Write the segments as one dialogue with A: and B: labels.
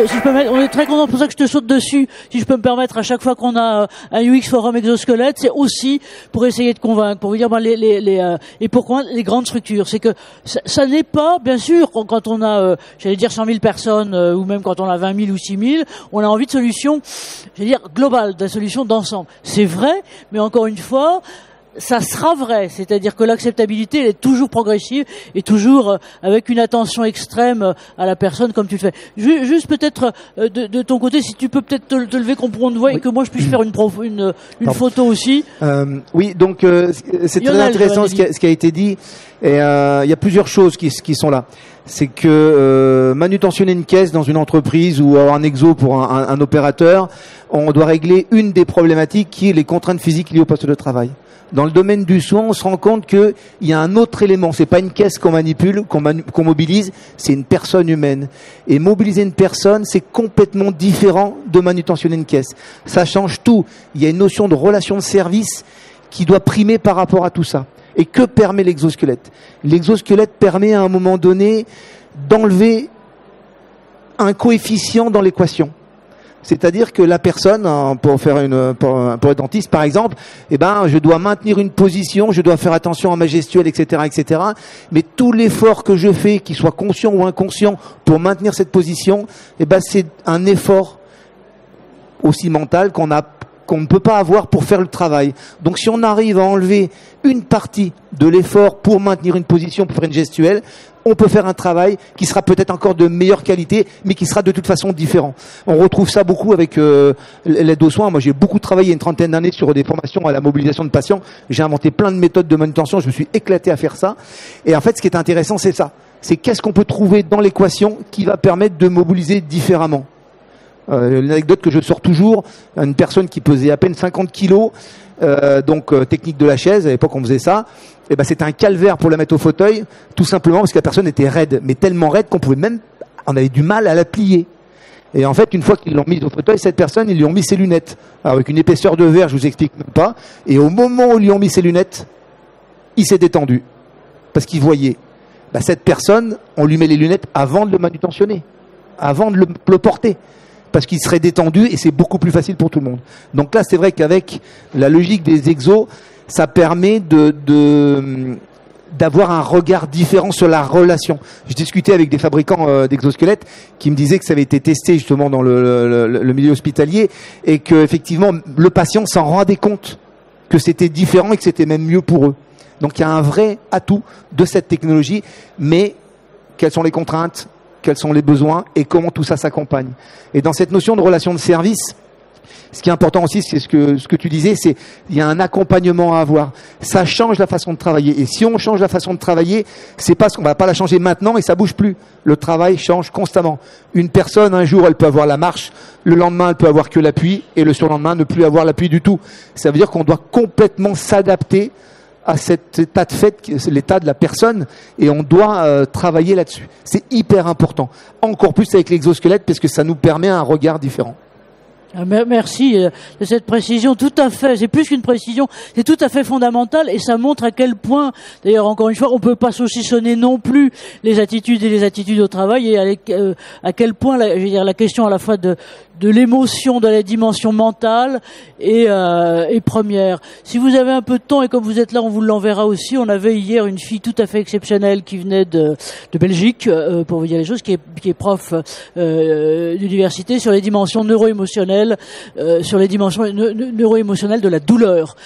A: si je peux mettre, on est très content, pour ça que je te saute dessus, si je peux me permettre, à chaque fois qu'on a un UX forum exosquelette, c'est aussi pour essayer de convaincre, pour vous dire, et pourquoi les grandes structures, c'est que ça n'est pas, bien sûr, quand on a, j'allais dire 100 000 personnes, ou même quand on a 20 000 ou 6 000, on a envie de solutions, j'allais dire globales, de solutions d'ensemble. C'est vrai, mais encore une fois, ça sera vrai, c'est-à-dire que l'acceptabilité elle est toujours progressive et toujours avec une attention extrême à la personne comme tu le fais. Juste peut-être de ton côté, si tu peux peut-être te lever qu'on voit et que moi je puisse faire une photo aussi.
B: Oui, donc c'est très intéressant ce qui a été dit. Et il y a plusieurs choses qui sont là. C'est que manutentionner une caisse dans une entreprise ou avoir un exo pour un opérateur, on doit régler une des problématiques qui est les contraintes physiques liées au poste de travail. Dans le domaine du soin, on se rend compte qu'il y a un autre élément. C'est pas une caisse qu'on manipule, qu'on mobilise, c'est une personne humaine. Et mobiliser une personne, c'est complètement différent de manutentionner une caisse. Ça change tout. Il y a une notion de relation de service qui doit primer par rapport à tout ça. Et que permet l'exosquelette? L'exosquelette permet à un moment donné d'enlever un coefficient dans l'équation. C'est-à-dire que la personne, pour être dentiste par exemple, je dois maintenir une position, je dois faire attention à ma gestuelle, etc. Mais tout l'effort que je fais, qu'il soit conscient ou inconscient, pour maintenir cette position, c'est un effort aussi mental qu'on ne peut pas avoir pour faire le travail. Donc si on arrive à enlever une partie de l'effort pour maintenir une position, pour faire une gestuelle, on peut faire un travail qui sera peut-être encore de meilleure qualité, mais qui sera de toute façon différent. On retrouve ça beaucoup avec l'aide aux soins. Moi, j'ai beaucoup travaillé une trentaine d'années sur des formations à la mobilisation de patients. J'ai inventé plein de méthodes de manutention. Je me suis éclaté à faire ça. Et en fait, ce qui est intéressant, c'est ça. C'est qu'est-ce qu'on peut trouver dans l'équation qui va permettre de mobiliser différemment. L'anecdote que je sors toujours, une personne qui pesait à peine 50 kilos, technique de la chaise, à l'époque on faisait ça, c'était un calvaire pour la mettre au fauteuil, tout simplement parce que la personne était raide, mais tellement raide on avait du mal à la plier. Et en fait, une fois qu'ils l'ont mise au fauteuil, cette personne, ils lui ont mis ses lunettes, avec une épaisseur de verre, je vous explique même pas, et au moment où ils lui ont mis ses lunettes, il s'est détendu, parce qu'il voyait. Cette personne, on lui met les lunettes avant de le manutentionner, avant de le porter, parce qu'il serait détendu et c'est beaucoup plus facile pour tout le monde. Donc là, c'est vrai qu'avec la logique des exos, ça permet d'avoir un regard différent sur la relation. Je discutais avec des fabricants d'exosquelettes qui me disaient que ça avait été testé justement dans le milieu hospitalier et que effectivement le patient s'en rendait compte que c'était différent et que c'était même mieux pour eux. Donc il y a un vrai atout de cette technologie, mais quelles sont les contraintes ? Quels sont les besoins et comment tout ça s'accompagne. Et dans cette notion de relation de service, ce qui est important aussi, c'est ce que tu disais, c'est il y a un accompagnement à avoir. Ça change la façon de travailler. Et si on change la façon de travailler, c'est parce qu'on va pas la changer maintenant et ça bouge plus. Le travail change constamment. Une personne, un jour, elle peut avoir la marche, le lendemain, elle peut avoir que l'appui et le surlendemain, ne plus avoir l'appui du tout. Ça veut dire qu'on doit complètement s'adapter à cet état de fait, l'état de la personne, et on doit travailler là-dessus. C'est hyper important. Encore plus avec l'exosquelette, parce que ça nous permet un regard différent.
A: Merci de cette précision, tout à fait, c'est plus qu'une précision, c'est tout à fait fondamental et ça montre à quel point, d'ailleurs encore une fois, on peut pas saucissonner non plus les attitudes au travail et à quel point, la question à la fois de l'émotion, de la dimension mentale est première. Si vous avez un peu de temps et comme vous êtes là, on vous l'enverra aussi. On avait hier une fille tout à fait exceptionnelle qui venait de Belgique, pour vous dire les choses, qui est prof d'université sur les dimensions neuro-émotionnelles, sur les dimensions neuro-émotionnelles de la douleur.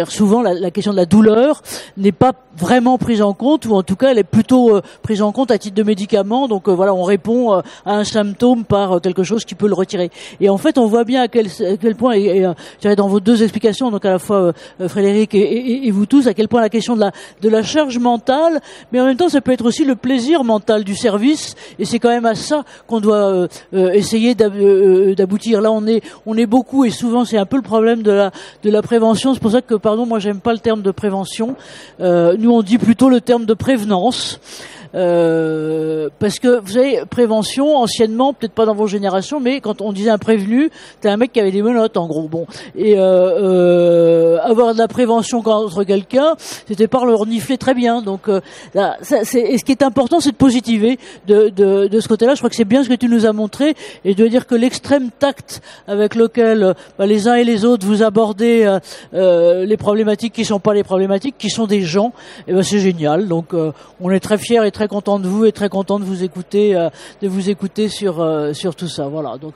A: Souvent, la question de la douleur n'est pas vraiment prise en compte, ou en tout cas, elle est plutôt prise en compte à titre de médicament. Donc voilà, on répond à un symptôme par quelque chose qui peut le retirer. Et en fait, on voit bien à quel point, et je dirais dans vos deux explications, donc à la fois Frédéric et vous tous, à quel point la question de la charge mentale, mais en même temps, ça peut être aussi le plaisir mental du service. Et c'est quand même à ça qu'on doit essayer d'aboutir. Là, on est beaucoup, et souvent, c'est un peu le problème de la prévention. C'est pour ça que, moi, j'aime pas le terme de prévention. Nous, on dit plutôt le terme de prévenance. parce que vous savez, prévention, anciennement, peut-être pas dans vos générations, mais quand on disait un prévenu, c'était un mec qui avait des menottes, en gros. Bon, et avoir de la prévention contre quelqu'un, c'était pas le renifler très bien. Donc, là, et ce qui est important, c'est de positiver de ce côté-là. Je crois que c'est bien ce que tu nous as montré, et de dire que l'extrême tact avec lequel les uns et les autres vous abordez les problématiques qui sont pas les problématiques, qui sont des gens, et ben c'est génial. Donc, on est très fiers et très contents de vous et très contents de vous écouter sur tout ça. Voilà. Donc